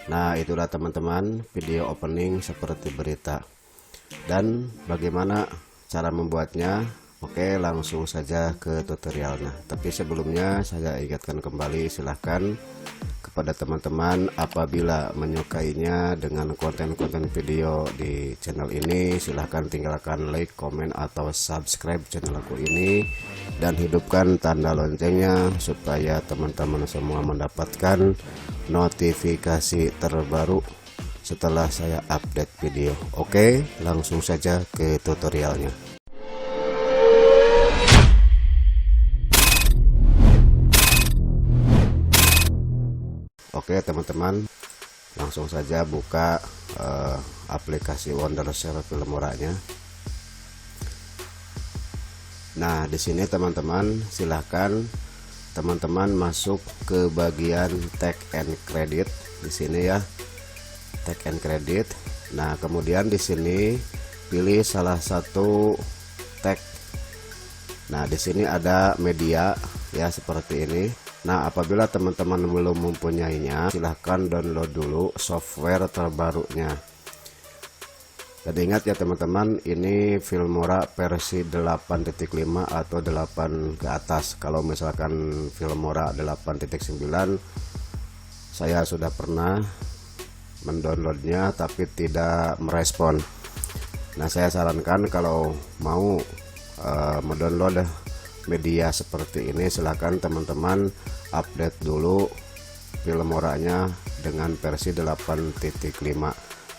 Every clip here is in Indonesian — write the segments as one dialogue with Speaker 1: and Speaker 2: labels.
Speaker 1: Nah, itulah teman-teman video opening seperti berita. Dan bagaimana cara membuatnya? Oke, langsung saja ke tutorialnya. Tapi sebelumnya saya ingatkan kembali, silahkan kepada teman-teman apabila menyukainya dengan konten-konten video di channel ini, silahkan tinggalkan like, komen, atau subscribe channel aku ini, dan hidupkan tanda loncengnya supaya teman-teman semua mendapatkan notifikasi terbaru setelah saya update video. Oke, langsung saja ke tutorialnya. Oke teman-teman, langsung saja buka aplikasi Wondershare Filmora-nya. Nah, di sini teman-teman silahkan teman-teman masuk ke bagian tag and credit di sini ya, tag and credit. Nah, kemudian di sini pilih salah satu tag. Nah, di sini ada media ya seperti ini. Nah, apabila teman-teman belum mempunyainya, silahkan download dulu software terbarunya. Dan ingat ya teman-teman, ini Filmora versi 8.5 atau 8 ke atas. Kalau misalkan Filmora 8.9, saya sudah pernah mendownloadnya tapi tidak merespon. Nah, saya sarankan kalau mau mendownload media seperti ini, silahkan teman-teman update dulu Filmora-nya dengan versi 8.5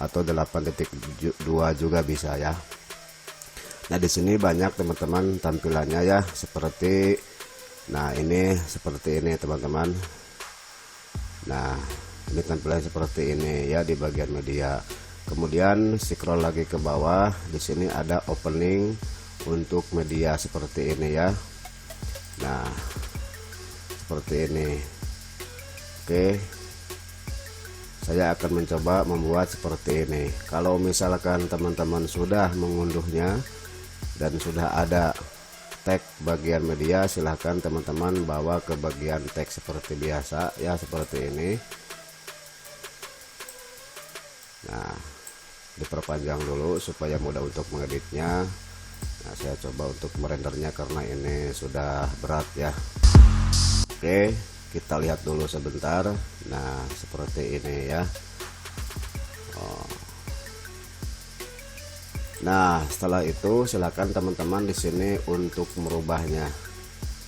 Speaker 1: atau 8.2 juga bisa ya. Nah, di sini banyak teman-teman tampilannya ya, seperti nah ini seperti ini teman-teman. Nah, ini tampilan seperti ini ya di bagian media. Kemudian scroll lagi ke bawah, di sini ada opening untuk media seperti ini ya. Nah, seperti ini. Oke, saya akan mencoba membuat seperti ini. Kalau misalkan teman-teman sudah mengunduhnya dan sudah ada tag bagian media, silahkan teman-teman bawa ke bagian tag seperti biasa ya, seperti ini. Nah, diperpanjang dulu supaya mudah untuk mengeditnya. Nah, saya coba untuk merendernya karena ini sudah berat ya. Oke, kita lihat dulu sebentar. Nah, seperti ini ya. Nah, setelah itu silakan teman-teman di sini untuk merubahnya.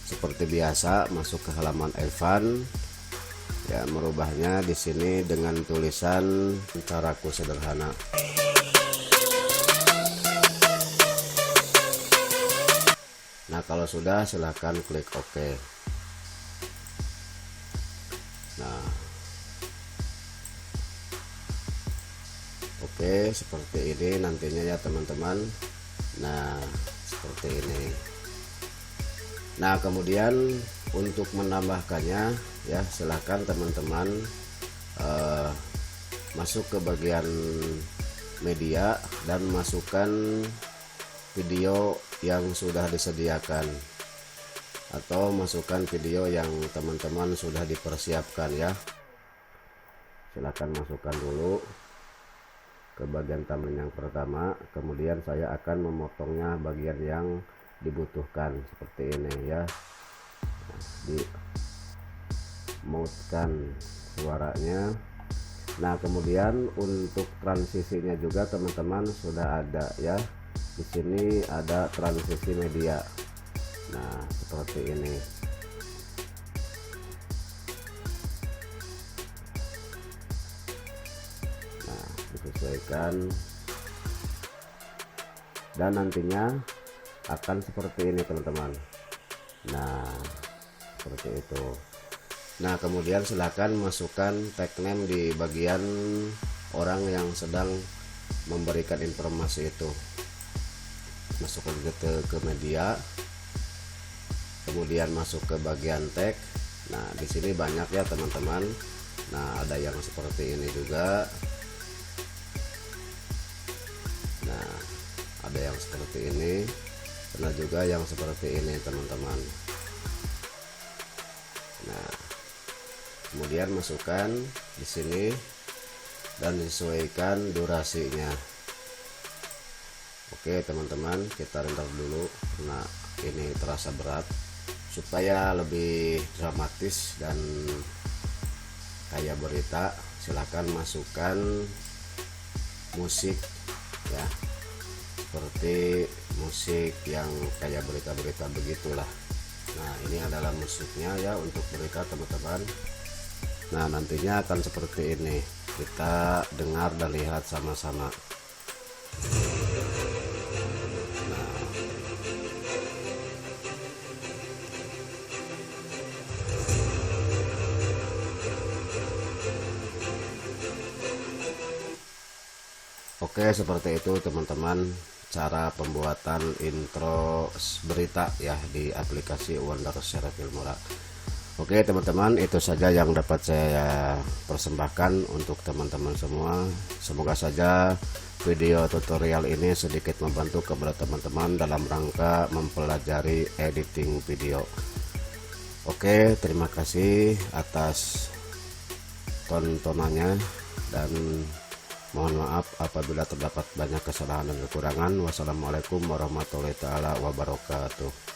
Speaker 1: Seperti biasa, masuk ke halaman Evan. Ya, merubahnya di sini dengan tulisan caraku sederhana. Nah, kalau sudah silahkan klik OK. Nah, oke, seperti ini nantinya ya teman-teman. Nah, seperti ini. Nah, kemudian untuk menambahkannya ya, silahkan teman-teman masuk ke bagian media dan masukkan video yang sudah disediakan atau masukkan video yang teman-teman sudah dipersiapkan ya. Silahkan masukkan dulu ke bagian thumbnail yang pertama, kemudian saya akan memotongnya bagian yang dibutuhkan seperti ini ya. Di mute-kan suaranya. Nah, kemudian untuk transisinya juga teman-teman sudah ada ya. Di sini ada transisi media. Nah, seperti ini. Nah, disesuaikan. Dan nantinya akan seperti ini teman-teman. Nah, seperti itu. Nah, kemudian silahkan masukkan tag name di bagian orang yang sedang memberikan informasi itu. Masukkan ke media, kemudian masuk ke bagian tag. Nah, di sini banyak ya teman-teman. Nah, ada yang seperti ini juga. Nah, ada yang seperti ini. Ada juga yang seperti ini teman-teman. Nah, kemudian masukkan di sini dan disesuaikan durasinya. Oke teman-teman, kita render dulu karena ini terasa berat. Supaya lebih dramatis dan kayak berita, silahkan masukkan musik ya, seperti musik yang kayak berita-berita begitulah. Nah ini adalah musiknya ya untuk berita teman-teman. Nah nantinya akan seperti ini, kita dengar dan lihat sama-sama. Oke, seperti itu teman-teman cara pembuatan intro berita ya di aplikasi Wonder secara Filmora. Oke teman-teman, itu saja yang dapat saya persembahkan untuk teman-teman semua. Semoga saja video tutorial ini sedikit membantu kepada teman-teman dalam rangka mempelajari editing video. Oke, terima kasih atas tontonannya dan mohon maaf apabila terdapat banyak kesalahan dan kekurangan. Wassalamualaikum warahmatullahi wabarakatuh.